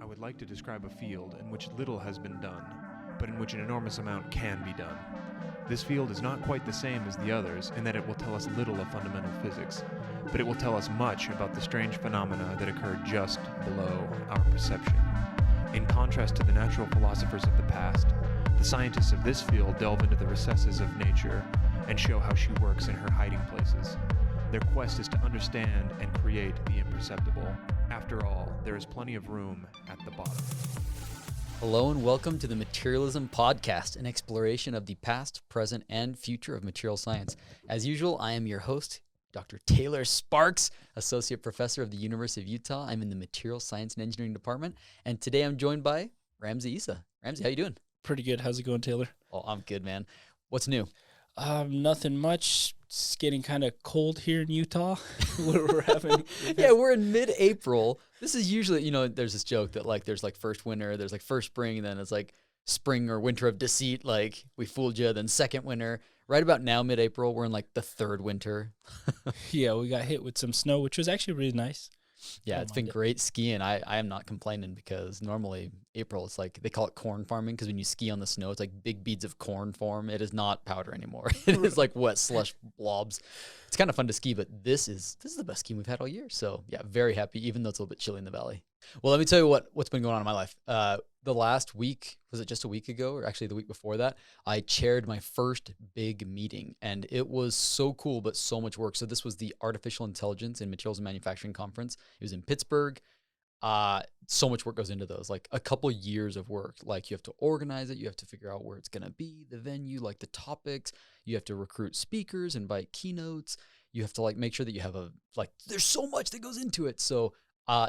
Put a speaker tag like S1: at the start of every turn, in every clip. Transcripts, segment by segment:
S1: I would like to describe a field in which little has been done, but in which an enormous amount can be done. This field is not quite the same as the others in that it will tell us little of fundamental physics, but it will tell us much about the strange phenomena that occur just below our perception. In contrast to the natural philosophers of the past, the scientists of this field delve into the recesses of nature and show how she works in her hiding places. Their quest is to understand and create the imperceptible. After all, there is plenty of room at the bottom.
S2: Hello and welcome to the Materialism Podcast, an exploration of the past, present, and future of material science. As usual, I am your host, Dr. Taylor Sparks, Associate Professor of the University of Utah. I'm in the Material Science and Engineering Department, and today I'm joined by Ramsey Issa. Ramsey, how you doing?
S3: Pretty good. How's it going, Taylor?
S2: Oh, I'm good, man. What's new?
S3: Nothing much. It's getting kind of cold here in Utah. we're
S2: we're in mid-April. This is usually, there's this joke that there's first winter, there's first spring, and then it's spring or winter of deceit. We fooled you. Then second winter. Right about now, mid-April, we're in the third winter.
S3: Yeah, we got hit with some snow, which was actually really nice.
S2: Yeah, it's been great skiing. I am not complaining because normally April, it's they call it corn farming because when you ski on the snow, it's big beads of corn form. It is not powder anymore. It is wet slush blobs. It's kind of fun to ski, but this is the best skiing we've had all year. So yeah, very happy, even though it's a little bit chilly in the valley. Well, let me tell you what's been going on in my life. The last week, was it just a week ago, or actually the week before that, I chaired my first big meeting, and it was so cool, but so much work. So this was the Artificial Intelligence in Materials and Manufacturing Conference. It was in Pittsburgh. So much work goes into those, a couple years of work. You have to organize it. You have to figure out where it's going to be, the venue, the topics. You have to recruit speakers, invite keynotes. You have to make sure that you have there's so much that goes into it. So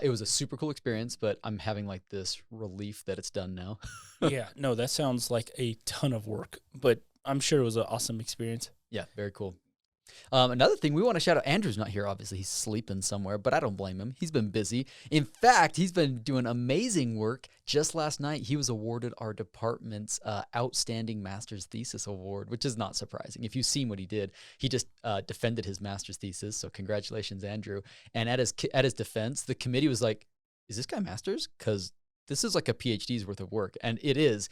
S2: it was a super cool experience, but I'm having this relief that it's done now.
S3: Yeah, no, that sounds like a ton of work, but I'm sure it was an awesome experience.
S2: Yeah, very cool. Another thing, we want to shout out, Andrew's not here, obviously. He's sleeping somewhere, but I don't blame him. He's been busy. In fact, he's been doing amazing work. Just last night, he was awarded our department's Outstanding Master's Thesis Award, which is not surprising. If you've seen what he did, he just defended his master's thesis, so congratulations, Andrew. And at his defense, the committee was like, is this guy master's? Because this is a PhD's worth of work, and it is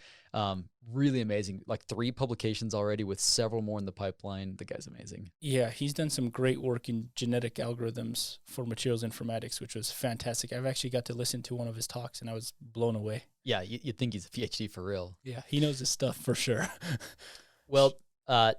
S2: really amazing. 3 publications already with several more in the pipeline. The guy's amazing.
S3: Yeah, he's done some great work in genetic algorithms for materials informatics, which was fantastic. I've actually got to listen to one of his talks, and I was blown away.
S2: Yeah, you'd think he's a PhD for real.
S3: Yeah, he knows his stuff for sure.
S2: Well,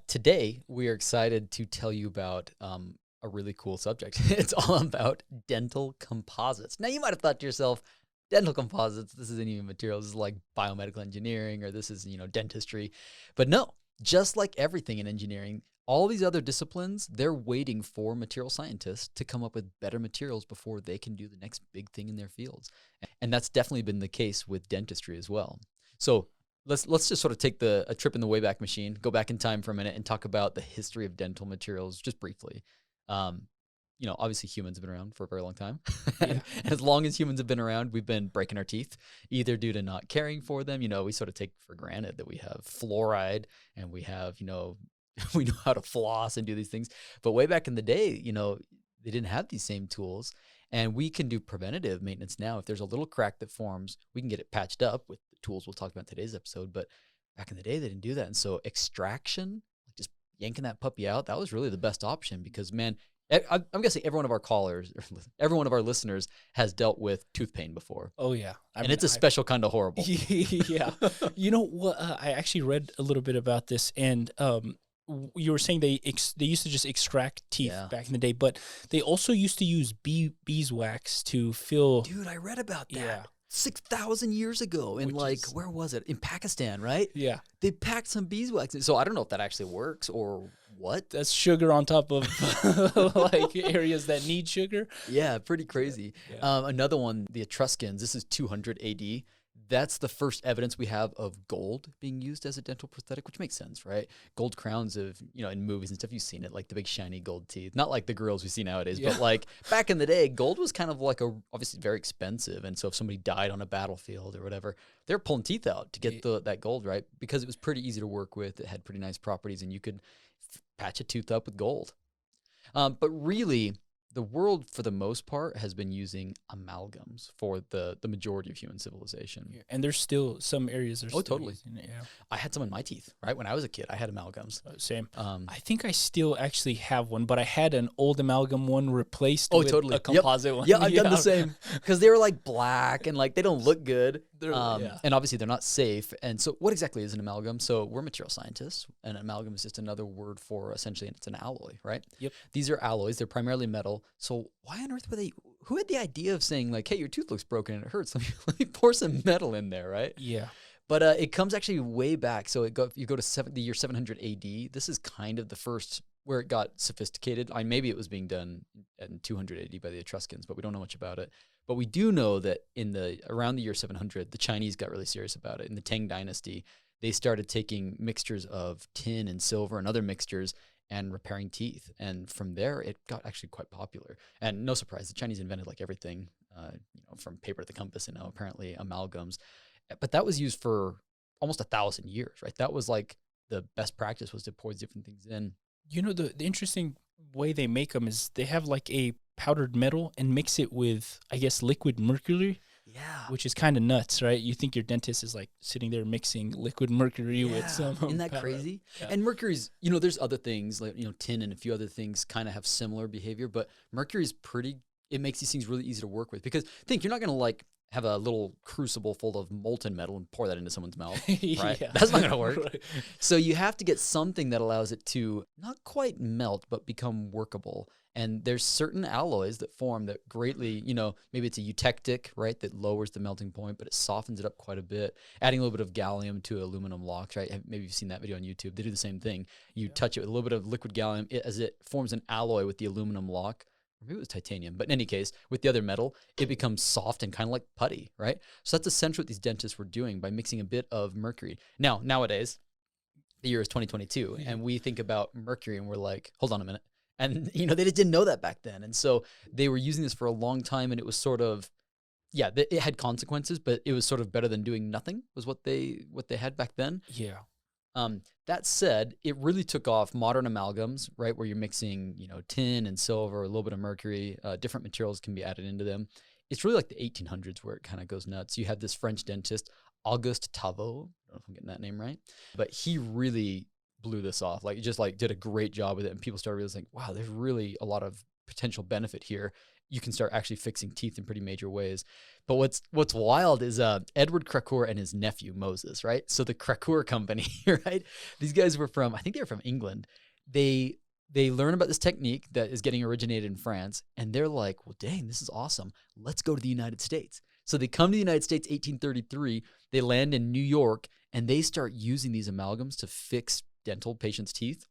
S2: today we are excited to tell you about a really cool subject. It's all about dental composites. Now, you might have thought to yourself, dental composites, this isn't even materials, this is biomedical engineering, or this is, dentistry. But no, just like everything in engineering, all these other disciplines, they're waiting for material scientists to come up with better materials before they can do the next big thing in their fields. And that's definitely been the case with dentistry as well. So let's just sort of take a trip in the Wayback Machine, go back in time for a minute and talk about the history of dental materials just briefly. Obviously humans have been around for a very long time. And as long as humans have been around, we've been breaking our teeth, either due to not caring for them. We sort of take for granted that we have fluoride and we have, we know how to floss and do these things. But way back in the day, they didn't have these same tools. And we can do preventative maintenance now. If there's a little crack that forms, we can get it patched up with the tools we'll talk about in today's episode. But back in the day, they didn't do that. And so extraction, just yanking that puppy out, that was really the best option because, man, I'm guessing every one of our callers, every one of our listeners has dealt with tooth pain before.
S3: Oh, yeah.
S2: It's a special kind of horrible.
S3: Yeah. You know what? I actually read a little bit about this, and you were saying they used to just extract teeth back in the day, but they also used to use beeswax to fill.
S2: Dude, I read about that. Yeah. 6,000 years ago in where was it? In Pakistan, right?
S3: Yeah.
S2: They packed some beeswax. So I don't know if that actually works or what.
S3: That's sugar on top of areas that need sugar.
S2: Yeah, pretty crazy. Yeah. Another one, the Etruscans, this is 200 AD. That's the first evidence we have of gold being used as a dental prosthetic, which makes sense, right? Gold crowns in movies and stuff, you've seen it, the big shiny gold teeth. Not like the grills we see nowadays, but back in the day, gold was kind of obviously very expensive. And so if somebody died on a battlefield or whatever, they were pulling teeth out to get that gold, right? Because it was pretty easy to work with. It had pretty nice properties and you could patch a tooth up with gold. But really, the world, for the most part, has been using amalgams for the majority of human civilization.
S3: Yeah. And there's still some areas.
S2: Oh, totally.
S3: It, yeah.
S2: I had some in my teeth, right? When I was a kid, I had amalgams.
S3: Same. I think I still actually have one, but I had an old amalgam one replaced with
S2: totally.
S3: a composite one.
S2: Yeah, I've done the same because they were like black and like they don't look good.
S3: Yeah.
S2: And obviously they're not safe. And so what exactly is an amalgam? So we're material scientists, and an amalgam is just another word for essentially, it's an alloy, right?
S3: Yep.
S2: These are alloys. They're primarily metal. So why on earth who had the idea of saying like, hey, your tooth looks broken and it hurts. Let me pour some metal in there, right?
S3: Yeah.
S2: But it comes actually way back. So you go to the year 700 AD. This is kind of the first where it got sophisticated. Maybe it was being done in 200 AD by the Etruscans, but we don't know much about it. But we do know that around the year 700, the Chinese got really serious about it. In the Tang Dynasty, they started taking mixtures of tin and silver and other mixtures and repairing teeth. And from there, it got actually quite popular. And no surprise, the Chinese invented like everything, from paper to the compass, and now apparently amalgams. But that was used for almost 1,000 years, right? That was like the best practice, was to pour different things in.
S3: You know, the interesting way they make them is they have like a powdered metal and mix it with, I guess, liquid mercury.
S2: Yeah.
S3: Which is kind of nuts, right? You think your dentist is like sitting there mixing liquid mercury with some.
S2: Isn't that crazy? Yeah. And mercury's, there's other things like, tin and a few other things kind of have similar behavior, but mercury's it makes these things really easy to work with, because you're not going to like have a little crucible full of molten metal and pour that into someone's mouth, right?
S3: Yeah.
S2: That's not going to work.
S3: Right.
S2: So you have to get something that allows it to not quite melt, but become workable. And there's certain alloys that form that greatly, maybe it's a eutectic, right, that lowers the melting point, but it softens it up quite a bit. Adding a little bit of gallium to aluminum locks, right? Maybe you've seen that video on YouTube. They do the same thing. You touch it with a little bit of liquid gallium as it forms an alloy with the aluminum lock. Or maybe it was titanium, but in any case, with the other metal, it becomes soft and kind of like putty, right? So that's essentially what these dentists were doing by mixing a bit of mercury. Now, nowadays, the year is 2022, and we think about mercury and we're like, hold on a minute. And, they just didn't know that back then. And so they were using this for a long time, and it was sort of, it had consequences, but it was sort of better than doing nothing, was what they had back then.
S3: Yeah.
S2: That said, it really took off modern amalgams, right, where you're mixing, tin and silver, a little bit of mercury, different materials can be added into them. It's really like the 1800s where it kind of goes nuts. You have this French dentist, Auguste Tavot, I don't know if I'm getting that name right, but he really blew this off. Like, just like did a great job with it, and people started realizing, wow, there's really a lot of potential benefit here. You can start actually fixing teeth in pretty major ways. But what's wild is Edward Crecour and his nephew Moses, right? So the Crecour company, right? These guys were I think they were from England. They learn about this technique that is getting originated in France, and they're like, well, dang, this is awesome. Let's go to the United States. So they come to the United States, 1833. They land in New York, and they start using these amalgams to fix dental patients' teeth.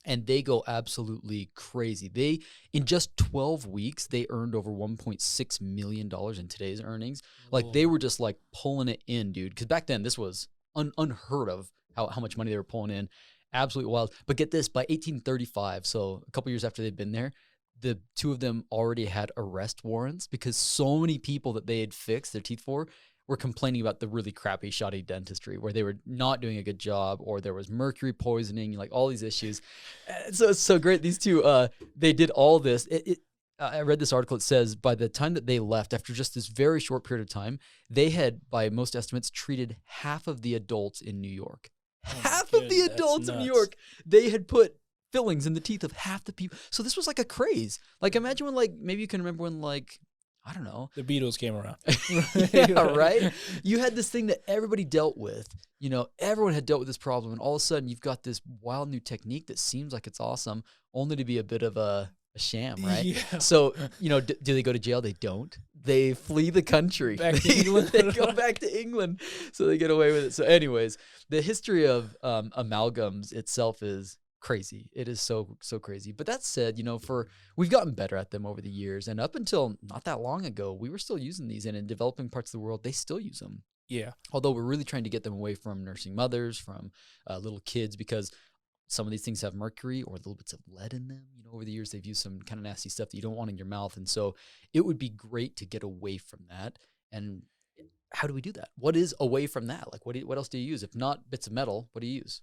S2: And they go absolutely crazy. In just 12 weeks, they earned over $1.6 million in today's earnings. Like, they were just like pulling it in, dude. Because back then, this was unheard of how much money they were pulling in. Absolutely wild. But get this, by 1835, so a couple years after they'd been there, the two of them already had arrest warrants because so many people that they had fixed their teeth for were complaining about the really crappy, shoddy dentistry where they were not doing a good job, or there was mercury poisoning, like all these issues. So it's so great. These two, they did all this. I read this article. It says by the time that they left, after just this very short period of time, they had, by most estimates, treated half of the adults in New York. Half of the adults in New York, they had put fillings in the teeth of half the people. So this was like a craze. Like, imagine when, like, maybe you can remember when, like, I don't know,
S3: the Beatles came around.
S2: Yeah, right? You had this thing that everybody dealt with. Everyone had dealt with this problem, and all of a sudden you've got this wild new technique that seems like it's awesome, only to be a bit of a sham, right?
S3: Yeah.
S2: So, do they go to jail? They don't. They flee the country.
S3: Back to England.
S2: They go back to England, so they get away with it. So anyways, the history of amalgams itself is crazy. It is so crazy. But that said, we've gotten better at them over the years, and up until not that long ago, we were still using these, and in developing parts of the world, they still use them.
S3: Yeah.
S2: Although we're really trying to get them away from nursing mothers, from little kids, because some of these things have mercury or little bits of lead in them. Over the years, they've used some kind of nasty stuff that you don't want in your mouth. And so it would be great to get away from that. And how do we do that? What is away from that? Like, what else do you use? If not bits of metal, what do you use?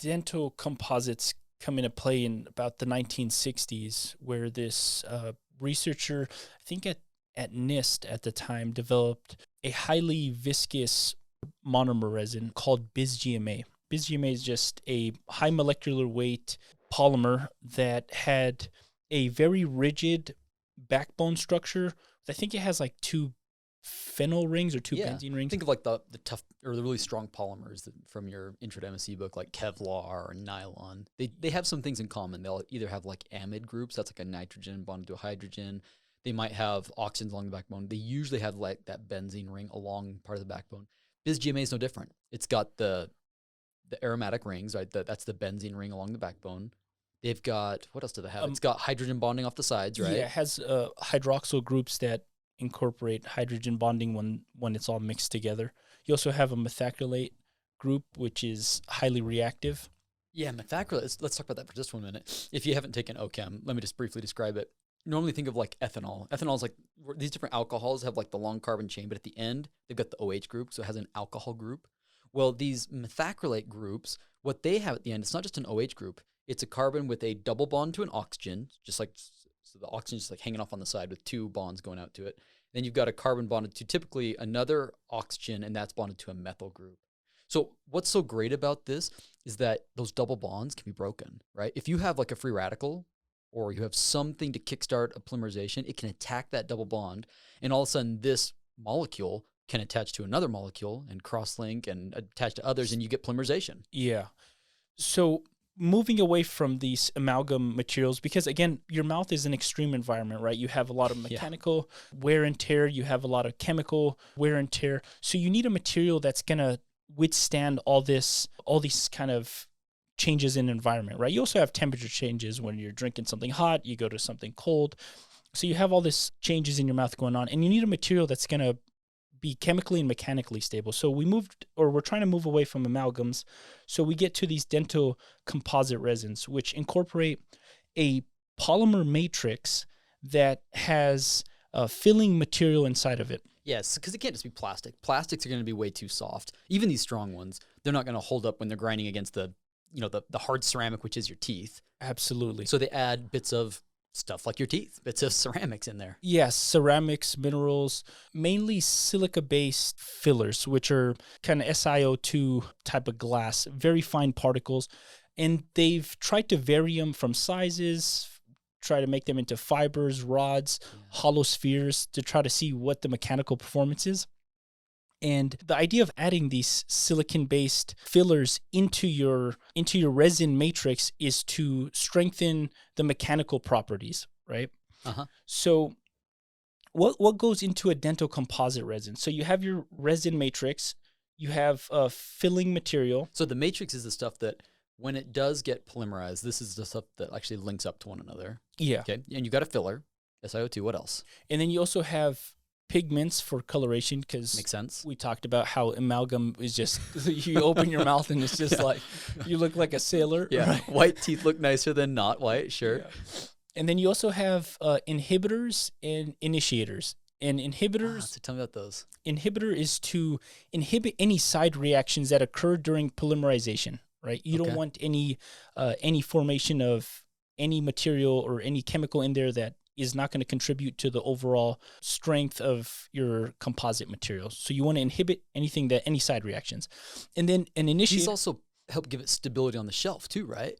S3: Dental composites come into play in about the 1960s, where this researcher, I think at NIST at the time, developed a highly viscous monomer resin called BizGMA. BizGMA is just a high molecular weight polymer that had a very rigid backbone structure. I think it has like 2 phenyl rings or 2 benzene rings.
S2: Think of like the tough or the really strong polymers from your Intro to MSc book, like Kevlar or nylon. They have some things in common. They'll either have like amide groups, that's like a nitrogen bonded to a hydrogen. They might have oxygens along the backbone. They usually have like that benzene ring along part of the backbone. BizGMA is no different. It's got the aromatic rings, right? That's the benzene ring along the backbone. They've got, what else do they have? It's got hydrogen bonding off the sides, right?
S3: Yeah, it has hydroxyl groups that incorporate hydrogen bonding when it's all mixed together. You also have a methacrylate group, which is highly reactive.
S2: Yeah, methacrylate. Let's talk about that for just 1 minute. If you haven't taken OChem, let me just briefly describe it. Normally think of like ethanol. Ethanol is like, these different alcohols have like the long carbon chain, but at the end, they've got the OH group, so it has an alcohol group. Well, these methacrylate groups, what they have at the end, it's not just an OH group. It's a carbon with a double bond to an oxygen, just like, so the oxygen is like hanging off on the side with 2 bonds going out to it. Then you've got a carbon bonded to typically another oxygen, and that's bonded to a methyl group. So what's so great about this is that those double bonds can be broken, right? If you have like a free radical, or you have something to kickstart a polymerization, it can attack that double bond, and all of a sudden this molecule can attach to another molecule and cross-link and attach to others, and you get polymerization.
S3: Yeah. So moving away from these amalgam materials, because again, your mouth is an extreme environment, right? You have a lot of mechanical wear and tear. You have a lot of chemical wear and tear. So you need a material that's going to withstand all these kind of changes in environment, right? You also have temperature changes when you're drinking something hot, you go to something cold. So you have all these changes in your mouth going on, and you need a material that's going to be chemically and mechanically stable. So we're trying to move away from amalgams. So we get to these dental composite resins, which incorporate a polymer matrix that has a filling material inside of it.
S2: Yes, because it can't just be plastic. Plastics are going to be way too soft. Even these strong ones, they're not going to hold up when they're grinding against the hard ceramic, which is your teeth.
S3: Absolutely.
S2: So they add bits of stuff like your teeth, bits of ceramics in there.
S3: Yes, ceramics, minerals, mainly silica-based fillers, which are kind of SiO2 type of glass, very fine particles. And they've tried to vary them from sizes, try to make them into fibers, rods, hollow spheres to try to see what the mechanical performance is. And the idea of adding these silicon-based fillers into your resin matrix is to strengthen the mechanical properties, right?
S2: Uh-huh.
S3: So what goes into a dental composite resin? So you have your resin matrix, you have a filling material.
S2: So the matrix is the stuff that when it does get polymerized, this is the stuff that actually links up to one another.
S3: Yeah.
S2: Okay. And you got a filler, SiO2. What else?
S3: And then you also have pigments for coloration, because
S2: makes sense.
S3: We talked about how amalgam is just you open your mouth and it's just like you look like a sailor.
S2: Yeah,
S3: right?
S2: White teeth look nicer than not white. Sure.
S3: Yeah. And then you also have inhibitors and initiators. And inhibitors.
S2: So tell me about those.
S3: Inhibitor is to inhibit any side reactions that occur during polymerization. Right. You don't want any formation of any material or any chemical in there that is not going to contribute to the overall strength of your composite material. So you want to inhibit any side reactions. And then an initiator.
S2: These also help give it stability on the shelf too, right?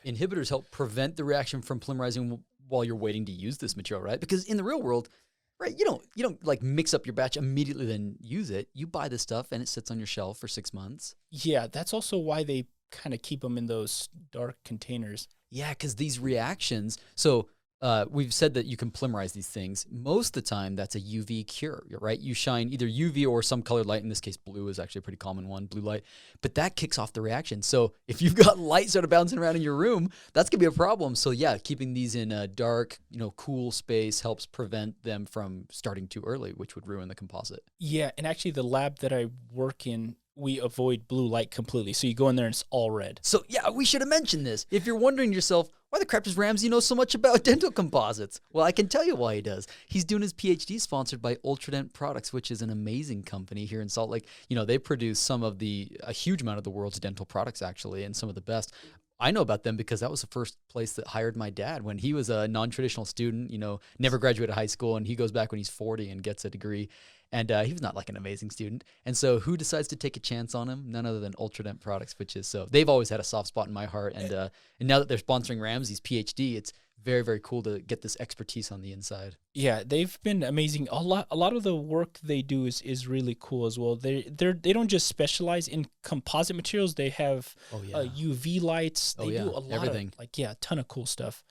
S2: Inhibitors help prevent the reaction from polymerizing while you're waiting to use this material, right? Because in the real world, right, you don't like mix up your batch immediately then use it. You buy this stuff and it sits on your shelf for 6 months.
S3: Yeah, that's also why they kind of keep them in those dark containers.
S2: Yeah, because these reactions, so we've said that you can polymerize these things. Most of the time, that's a UV cure, right? You shine either UV or some colored light. In this case, blue is actually a pretty common one, blue light. But that kicks off the reaction. So if you've got light sort of bouncing around in your room, that's going to be a problem. So yeah, keeping these in a dark, cool space helps prevent them from starting too early, which would ruin the composite.
S3: Yeah, and actually the lab that I work in, we avoid blue light completely. So you go in there and it's all red.
S2: So yeah, we should have mentioned this. If you're wondering to yourself, why the crap does Ramsey know so much about dental composites? Well, I can tell you why he does. He's doing his PhD sponsored by Ultradent Products, which is an amazing company here in Salt Lake. They produce a huge amount of the world's dental products actually, and some of the best. I know about them because that was the first place that hired my dad when he was a non-traditional student, never graduated high school, and he goes back when he's 40 and gets a degree. And he was not like an amazing student. And so who decides to take a chance on him? None other than Ultradent Products, so they've always had a soft spot in my heart. And now that they're sponsoring Ramsey's PhD, it's very, very cool to get this expertise on the inside.
S3: Yeah, they've been amazing. A lot of the work they do is really cool as well. They don't just specialize in composite materials. They have UV lights. They do a lot
S2: everything.
S3: of a ton of cool stuff.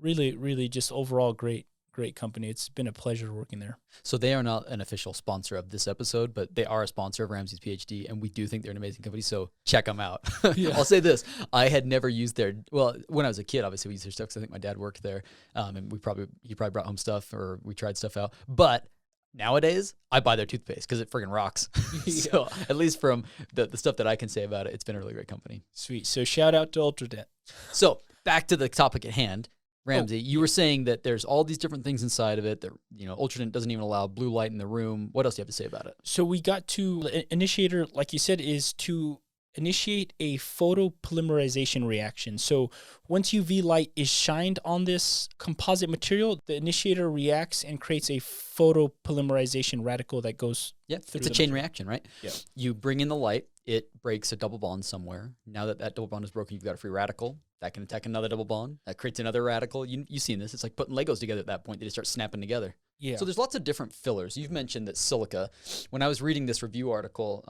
S3: Really, really just overall great company. It's been a pleasure working there.
S2: So they are not an official sponsor of this episode, but they are a sponsor of Ramsey's PhD, and we do think they're an amazing company, so check them out. I'll say this. I had never used when I was a kid, obviously we used their stuff because I think my dad worked there, and he probably brought home stuff, or we tried stuff out. But nowadays, I buy their toothpaste because it friggin' rocks. So at least from the stuff that I can say about it, it's been a really great company.
S3: Sweet. So shout out to Ultradent.
S2: So back to the topic at hand. Ramsey, you were saying that there's all these different things inside of it. That Ultradent doesn't even allow blue light in the room. What else do you have to say about it?
S3: So we got to initiator, like you said, is to initiate a photopolymerization reaction. So once UV light is shined on this composite material, the initiator reacts and creates a photopolymerization radical that goes.
S2: Yeah, it's a chain reaction, right?
S3: Yeah.
S2: You bring in the light, it breaks a double bond somewhere. Now that double bond is broken, you've got a free radical. That can attack another double bond. That creates another radical. You've seen this. It's like putting Legos together at that point. They just start snapping together.
S3: Yeah.
S2: So there's lots of different fillers. You've mentioned that silica. When I was reading this review article,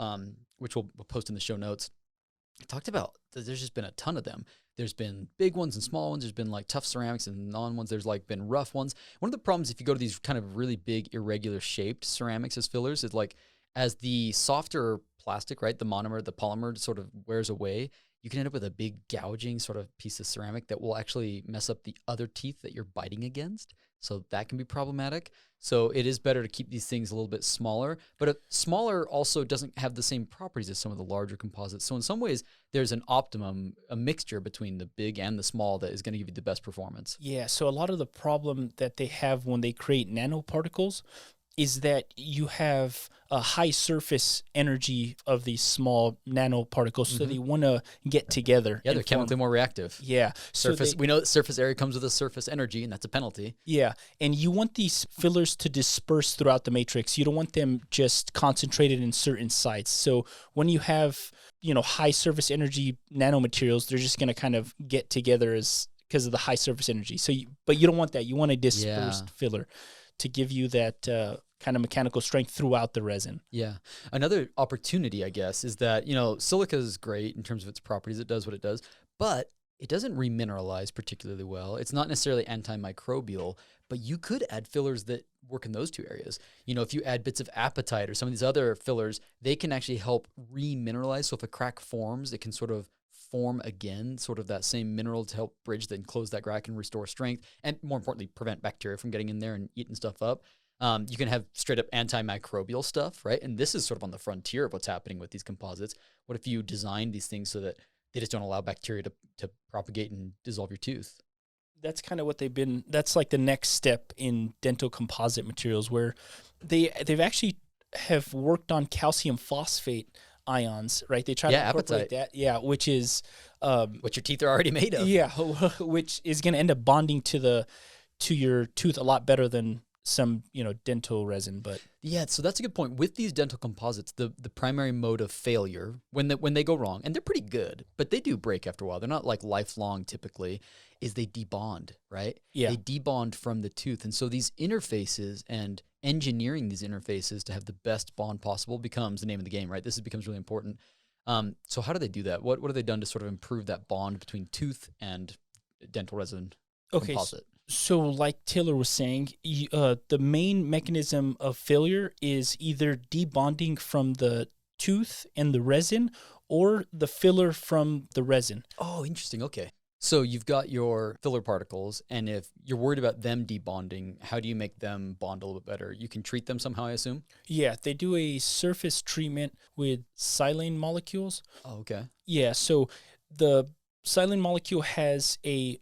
S2: which we'll post in the show notes, it talked about there's just been a ton of them. There's been big ones and small ones. There's been like tough ceramics and non-ones. There's like been rough ones. One of the problems if you go to these kind of really big irregular shaped ceramics as fillers is like as the softer plastic, right, the monomer, the polymer sort of wears away, you can end up with a big gouging sort of piece of ceramic that will actually mess up the other teeth that you're biting against. So that can be problematic. So it is better to keep these things a little bit smaller, but a smaller also doesn't have the same properties as some of the larger composites. So in some ways, there's an optimum, a mixture between the big and the small that is going to give you the best performance.
S3: Yeah, so a lot of the problem that they have when they create nanoparticles is that you have a high surface energy of these small nanoparticles, so they want to get together.
S2: Yeah, they're chemically more reactive.
S3: Yeah.
S2: We know that surface area comes with a surface energy, and that's a penalty.
S3: Yeah, and you want these fillers to disperse throughout the matrix. You don't want them just concentrated in certain sites. So when you have, high surface energy nanomaterials, they're just going to kind of get together because of the high surface energy. So, but you don't want that. You want a dispersed filler to give you that kind of mechanical strength throughout the resin.
S2: Yeah. Another opportunity, I guess, is that, silica is great in terms of its properties. It does what it does, but it doesn't remineralize particularly well. It's not necessarily antimicrobial, but you could add fillers that work in those two areas. If you add bits of apatite or some of these other fillers, they can actually help remineralize. So if a crack forms, it can sort of form again, sort of that same mineral to help bridge and close that crack and restore strength, and more importantly, prevent bacteria from getting in there and eating stuff up. You can have straight up antimicrobial stuff, right? And this is sort of on the frontier of what's happening with these composites. What if you design these things so that they just don't allow bacteria to propagate and dissolve your tooth?
S3: That's kind of what that's like the next step in dental composite materials, where they've actually have worked on calcium phosphate ions, right? They try to incorporate that. Yeah, which is
S2: what your teeth are already made of.
S3: Yeah, which is going to end up bonding to your tooth a lot better than some dental resin. But
S2: yeah, so that's a good point. With these dental composites, the primary mode of failure when they go wrong, and they're pretty good, but they do break after a while. They're not like lifelong typically. Is they debond, right?
S3: Yeah, they
S2: debond from the tooth, and so these interfaces and engineering these interfaces to have the best bond possible becomes the name of the game, right? This becomes really important. So how do they do that? What have they done to sort of improve that bond between tooth and dental resin composite?
S3: So like Taylor was saying, the main mechanism of failure is either debonding from the tooth and the resin or the filler from the resin.
S2: Oh, interesting. Okay. So you've got your filler particles, and if you're worried about them debonding, how do you make them bond a little bit better? You can treat them somehow, I assume?
S3: Yeah, they do a surface treatment with silane molecules.
S2: Oh, okay.
S3: Yeah, so the silane molecule has a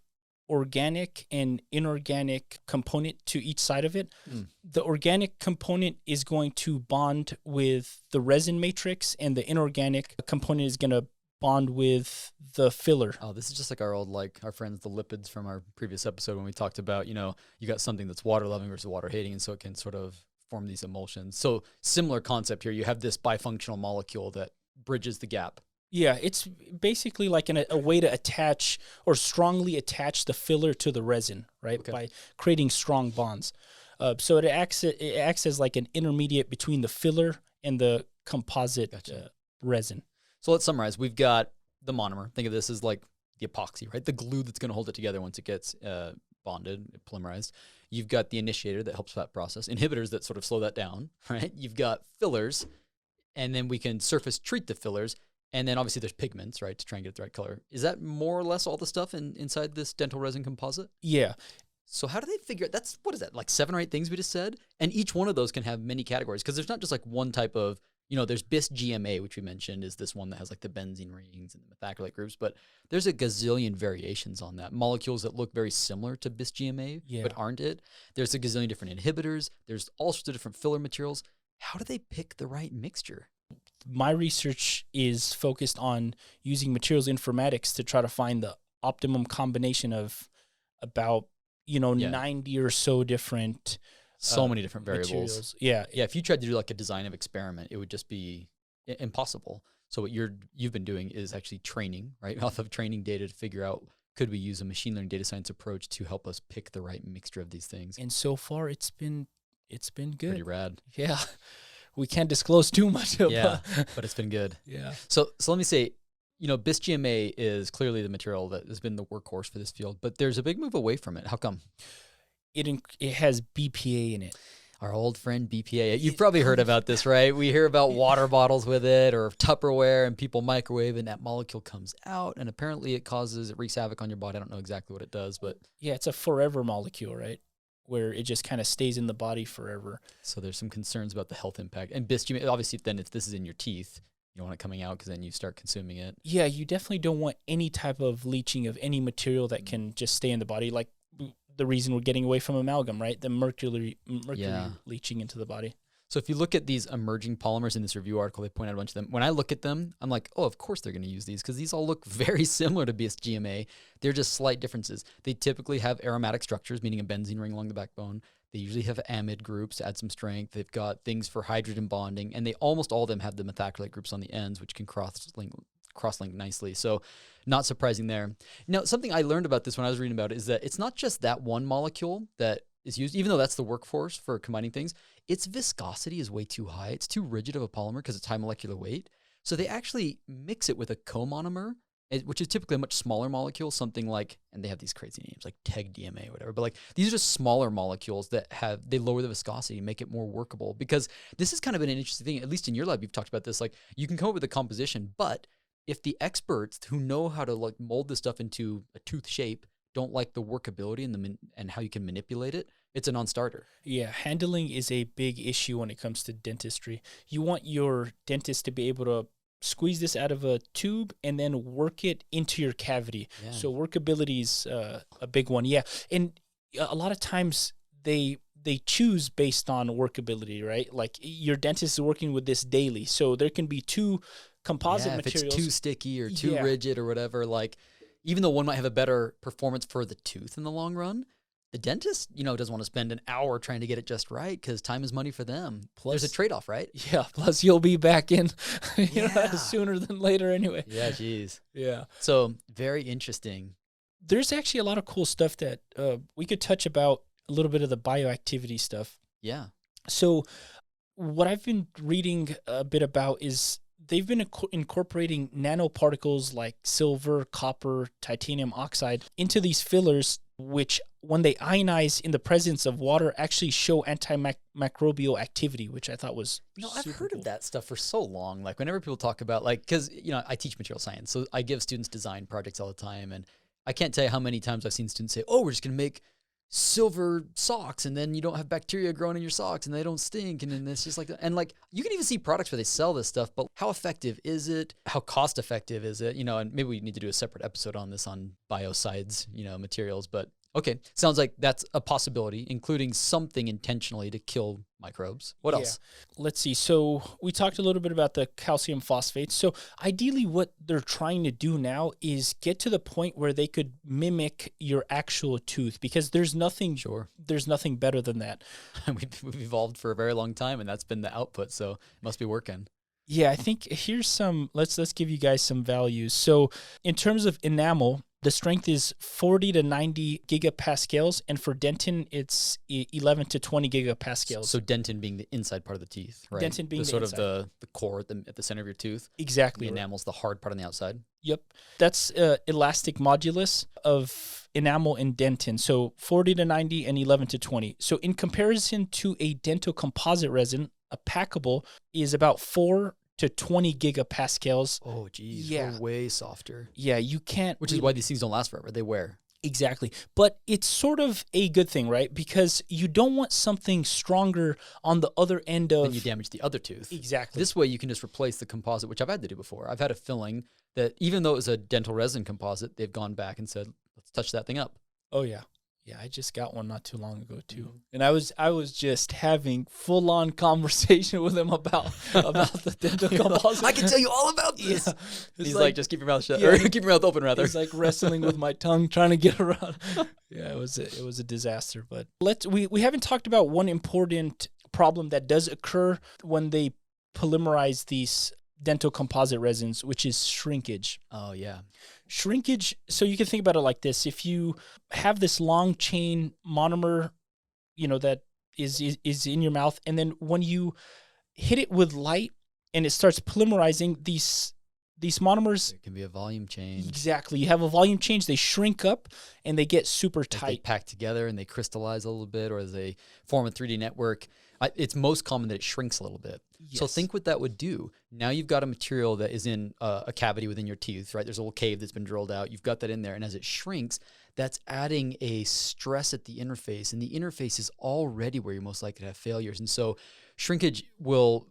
S3: organic and inorganic component to each side of it. The organic component is going to bond with the resin matrix, and the inorganic component is going to bond with the filler.
S2: Oh, this is just like our friends, the lipids from our previous episode when we talked about, you got something that's water loving versus water hating. And so it can sort of form these emulsions. So similar concept here. You have this bifunctional molecule that bridges the gap.
S3: Yeah, it's basically like a way to attach or strongly attach the filler to the resin, right?
S2: Okay.
S3: By creating strong bonds. So it acts as like an intermediate between the filler and the composite resin.
S2: So let's summarize. We've got the monomer. Think of this as like the epoxy, right? The glue that's going to hold it together once it gets bonded, polymerized. You've got the initiator that helps that process. Inhibitors that sort of slow that down, right? You've got fillers, and then we can surface treat the fillers. And then obviously there's pigments, right, to try and get the right color. Is that more or less all the stuff inside this dental resin composite?
S3: Yeah.
S2: So how do they figure out, what is that, like 7 or 8 things we just said? And each one of those can have many categories because there's not just like one type of, there's bis GMA, which we mentioned is this one that has like the benzene rings and the methacrylate groups, but there's a gazillion variations on that. Molecules that look very similar to bis GMA, but aren't it. There's a gazillion different inhibitors. There's all sorts of different filler materials. How do they pick the right mixture?
S3: My research is focused on using materials informatics to try to find the optimum combination of about 90 or so different
S2: many different variables.
S3: Materials. Yeah.
S2: If you tried to do like a design of experiment, it would just be impossible. So what you've been doing is actually training, right? Off of training data to figure out, could we use a machine learning data science approach to help us pick the right mixture of these things?
S3: And so far it's been good.
S2: Pretty rad.
S3: Yeah. We can't disclose too much.
S2: But it's been good.
S3: Yeah.
S2: So let me say, bis GMA is clearly the material that has been the workhorse for this field, but there's a big move away from it. How come?
S3: It has BPA in it.
S2: Our old friend BPA. You've probably heard about this, right? We hear about water bottles with it or Tupperware, and people microwave, and that molecule comes out, and apparently it wreaks havoc on your body. I don't know exactly what it does, but
S3: yeah, it's a forever molecule, right? Where it just kind of stays in the body forever.
S2: So there's some concerns about the health impact. And bis GMA, obviously, then if this is in your teeth, you don't want it coming out because then you start consuming it. Yeah,
S3: you definitely don't want any type of leaching of any material that can just stay in the body. Like the reason we're getting away from amalgam, right? The mercury leaching into the body.
S2: So if you look at these emerging polymers in this review article, they point out a bunch of them. When I look at them, I'm like, oh, of course they're going to use these because these all look very similar to bis GMA. They're just slight differences. They typically have aromatic structures, meaning a benzene ring along the backbone. They usually have amide groups to add some strength. They've got things for hydrogen bonding, and almost all of them have the methacrylate groups on the ends, which can cross-link nicely. So not surprising there. Now, something I learned about this when I was reading about it is that it's not just that one molecule that is used, even though that's the workforce for combining things. Its viscosity is way too high. It's too rigid of a polymer because it's high molecular weight. So they actually mix it with a comonomer, which is typically a much smaller molecule, something like, and they have these crazy names like TEG-DMA or whatever, but like these are just smaller molecules that they lower the viscosity and make it more workable, because this is kind of an interesting thing. At least in your lab, you've talked about this. Like you can come up with a composition, but if the experts who know how to like mold this stuff into a tooth shape don't like the workability and how you can manipulate it, it's a non-starter.
S3: Yeah, handling is a big issue when it comes to dentistry. You want your dentist to be able to squeeze this out of a tube and then work it into your cavity. Yeah. So workability is a big one. Yeah, and a lot of times they choose based on workability, right? Like your dentist is working with this daily, so there can be two composite materials.
S2: If it's too sticky or too rigid or whatever, like even though one might have a better performance for the tooth in the long run, the dentist, doesn't want to spend an hour trying to get it just right because time is money for them. Plus, there's a trade-off, right?
S3: Yeah. Plus, you'll be back in sooner than later anyway.
S2: Yeah, geez.
S3: Yeah.
S2: So very interesting.
S3: There's actually a lot of cool stuff that we could touch about, a little bit of the bioactivity stuff.
S2: Yeah.
S3: So what I've been reading a bit about is they've been incorporating nanoparticles like silver, copper, titanium oxide into these fillers, which when they ionize in the presence of water actually show antimicrobial activity, which I thought was
S2: I've heard of that stuff for so long. Like whenever people talk about because I teach material science, so I give students design projects all the time, and I can't tell you how many times I've seen students say, oh, we're just going to make silver socks, and then you don't have bacteria growing in your socks and they don't stink, and then it's just like that. And like you can even see products where they sell this stuff, but how effective is it? How cost effective is it? And maybe we need to do a separate episode on this on biocides, materials, but Okay, sounds like that's a possibility, including something intentionally to kill microbes. What else?
S3: Let's see. So we talked a little bit about the calcium phosphates. So ideally what they're trying to do now is get to the point where they could mimic your actual tooth, because there's nothing better than that.
S2: We've evolved for a very long time, and that's been the output, so it must be working.
S3: Yeah, I think here's some, let's give you guys some values. So in terms of enamel, the strength is 40 to 90 gigapascals, and for dentin, it's 11 to 20 gigapascals.
S2: So dentin being the inside part of the teeth, right?
S3: Dentin being the
S2: sort
S3: inside.
S2: of the core at the center of your tooth.
S3: Exactly.
S2: The enamel's the hard part on the outside.
S3: Yep. That's elastic modulus of enamel and dentin. So 40 to 90 and 11 to 20. So in comparison to a dental composite resin, a packable is about 4 to 20 gigapascals.
S2: Oh, geez.
S3: Yeah.
S2: We're way softer.
S3: Yeah, you can't.
S2: Which is why these things don't last forever. They wear.
S3: Exactly. But it's sort of a good thing, right? Because you don't want something stronger on the other end of...
S2: Then you damage the other tooth.
S3: Exactly.
S2: This way you can just replace the composite, which I've had to do before. I've had a filling that, even though it was a dental resin composite, they've gone back and said, let's touch that thing up.
S3: Oh, yeah. Yeah, I just got one not too long ago too, and I was just having full on conversation with him about the dental composite.
S2: I can tell you all about this.
S3: Yeah.
S2: He's like, just keep your mouth shut, or keep your mouth open rather.
S3: He's like wrestling with my tongue, trying to get around. Yeah, it was a disaster. But we haven't talked about one important problem that does occur when they polymerize these dental composite resins, which is shrinkage.
S2: Oh, yeah.
S3: Shrinkage, so you can think about it like this. If you have this long chain monomer, that is in your mouth, and then when you hit it with light and it starts polymerizing, these monomers...
S2: There can be a volume change.
S3: Exactly. You have a volume change. They shrink up and they get super tight.
S2: They pack together and they crystallize a little bit, or they form a 3D network. It's most common that it shrinks a little bit.
S3: Yes.
S2: So think what that would do. Now you've got a material that is in a cavity within your teeth, right? There's a little cave that's been drilled out. You've got that in there. And as it shrinks, that's adding a stress at the interface. And the interface is already where you're most likely to have failures. And so shrinkage will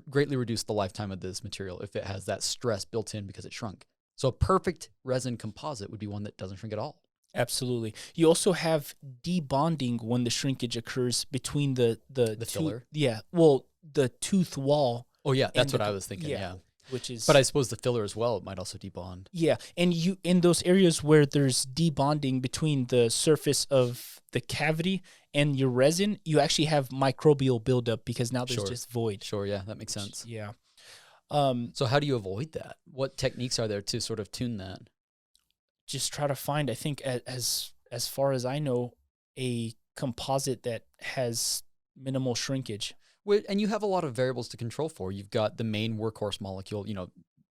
S2: greatly reduce the lifetime of this material if it has that stress built in because it shrunk. So a perfect resin composite would be one that doesn't shrink at all.
S3: Absolutely. You also have debonding when the shrinkage occurs between the
S2: filler.
S3: Yeah. Well, the tooth wall.
S2: Oh yeah, that's what I was thinking. Yeah.
S3: Which is,
S2: but I suppose the filler as well, it might also debond.
S3: Yeah, and you in those areas where there's debonding between the surface of the cavity and your resin, you actually have microbial buildup because now there's just void.
S2: Sure, yeah, that makes sense.
S3: Yeah.
S2: So how do you avoid that? What techniques are there to sort of tune that?
S3: Just try to find, I think, as far as I know, a composite that has minimal shrinkage.
S2: And you have a lot of variables to control for. You've got the main workhorse molecule,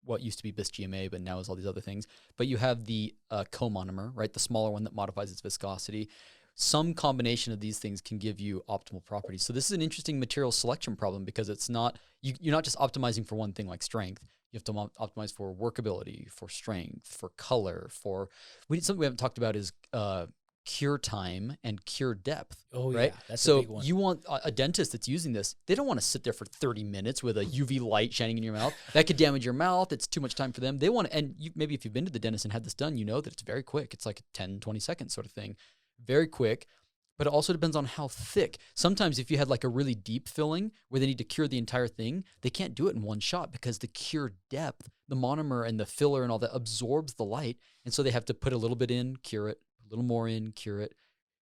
S2: what used to be bis-GMA, but now is all these other things. But you have the comonomer, right? The smaller one that modifies its viscosity. Some combination of these things can give you optimal properties. So this is an interesting material selection problem because it's not, you're not just optimizing for one thing like strength. You have to optimize for workability, for strength, for color, something we haven't talked about is cure time and cure depth. Oh, right?
S3: Yeah, that's a big one.
S2: So you want a dentist that's using this, they don't want to sit there for 30 minutes with a UV light shining in your mouth. That could damage your mouth. It's too much time for them. They want to, and maybe if you've been to the dentist and had this done, you know that it's very quick. It's like a 10, 20 seconds sort of thing. Very quick. But it also depends on how thick. Sometimes if you had like a really deep filling where they need to cure the entire thing, they can't do it in one shot because the cure depth, the monomer and the filler and all that absorbs the light. And so they have to put a little bit in, cure it, a little more in, cure it.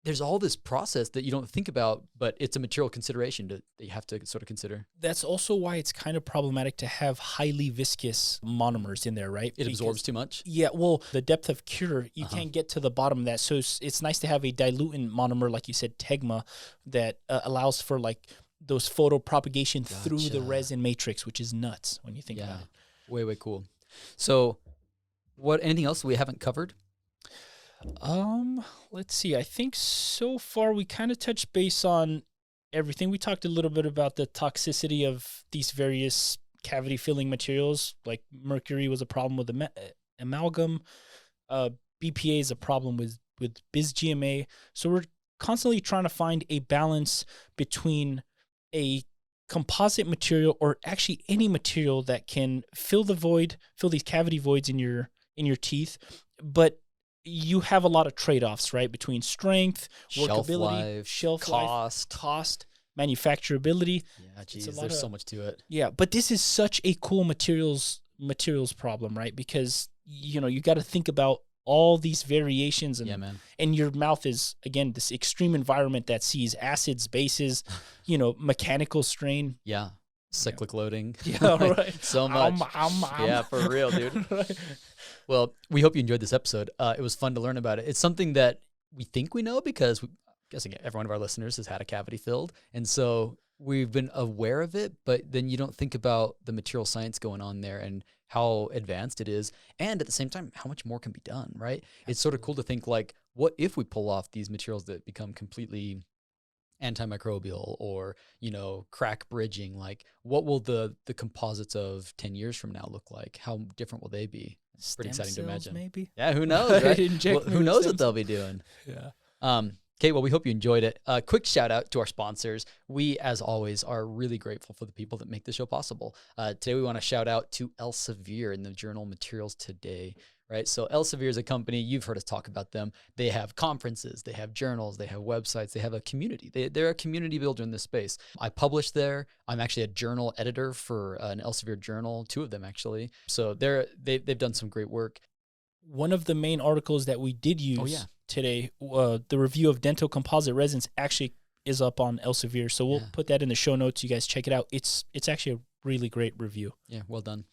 S2: There's all this process that you don't think about, but it's a material consideration that you have to sort of consider.
S3: That's also why it's kind of problematic to have highly viscous monomers in there, right?
S2: It absorbs too much?
S3: Yeah, well, the depth of cure, you can't get to the bottom of that. So it's nice to have a dilutant monomer, like you said, tegma, that allows for like those photo propagation through the resin matrix, which is nuts when you think about it.
S2: Way, way cool. So anything else we haven't covered?
S3: Let's see. I think so far we kind of touched base on everything. We talked a little bit about the toxicity of these various cavity filling materials. Like mercury was a problem with amalgam. BPA is a problem with bis-GMA. So we're constantly trying to find a balance between a composite material or actually any material that can fill the void, fill these cavity voids in your teeth, but you have a lot of trade-offs, right, between strength,
S2: Shelf
S3: workability,
S2: life,
S3: shelf life, cost, manufacturability.
S2: Yeah, geez, there's so much to it.
S3: Yeah, but this is such a cool materials problem, right? Because you got to think about all these variations, and and your mouth is, again, this extreme environment that sees acids, bases, mechanical strain.
S2: Yeah. Cyclic loading.
S3: Yeah, right.
S2: So much. Yeah, for real, dude. Right. Well, we hope you enjoyed this episode. It was fun to learn about it. It's something that we think we know because I'm guessing every one of our listeners has had a cavity filled. And so we've been aware of it, but then you don't think about the material science going on there and how advanced it is. And at the same time, how much more can be done, right? Absolutely. It's sort of cool to think, like, what if we pull off these materials that become completely antimicrobial or, crack bridging? Like, what will the composites of 10 years from now look like? How different will they be? It's pretty exciting to imagine. Maybe. Yeah, who knows, right? Who knows what they'll be doing? Yeah. Okay, well, we hope you enjoyed it. Quick shout out to our sponsors. We, as always, are really grateful for the people that make the show possible. Today, we want to shout out to Elsevier in the journal Materials Today. Right, so Elsevier is a company, you've heard us talk about them. They have conferences, they have journals, they have websites, they have a community. They're a community builder in this space. I publish there. I'm actually a journal editor for an Elsevier journal, 2 of them actually. So they've done some great work.
S3: One of the main articles that we did use today, the review of dental composite resins, actually is up on Elsevier. So we'll put that in the show notes. You guys check it out. It's actually a really great review.
S2: Yeah, well done.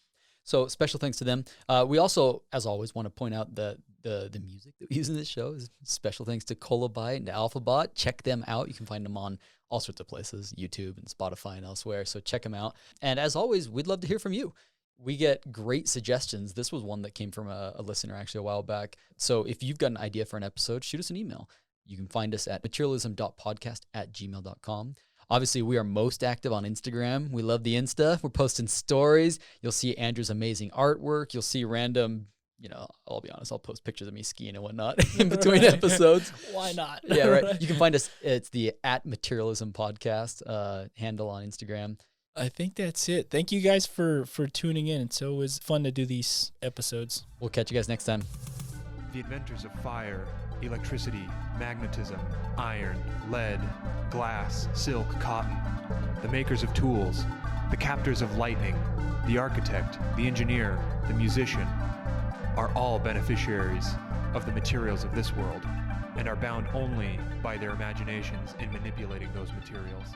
S2: So special thanks to them. We also, as always, want to point out the music that we use in this show. Special thanks to Kolobyte and Alphabot. Check them out. You can find them on all sorts of places, YouTube and Spotify and elsewhere. So check them out. And as always, we'd love to hear from you. We get great suggestions. This was one that came from a listener actually a while back. So if you've got an idea for an episode, shoot us an email. You can find us at materialism.podcast@gmail.com. Obviously, we are most active on Instagram. We love the Insta. We're posting stories. You'll see Andrew's amazing artwork. You'll see random, I'll be honest, I'll post pictures of me skiing and whatnot in between episodes.
S3: Why not?
S2: Yeah, right. You can find us. It's the @Materialism Podcast handle on Instagram.
S3: I think that's it. Thank you guys for tuning in. It's always fun to do these episodes.
S2: We'll catch you guys next time.
S1: The inventors of fire, electricity, magnetism, iron, lead, glass, silk, cotton, the makers of tools, the captors of lightning, the architect, the engineer, the musician, are all beneficiaries of the materials of this world and are bound only by their imaginations in manipulating those materials.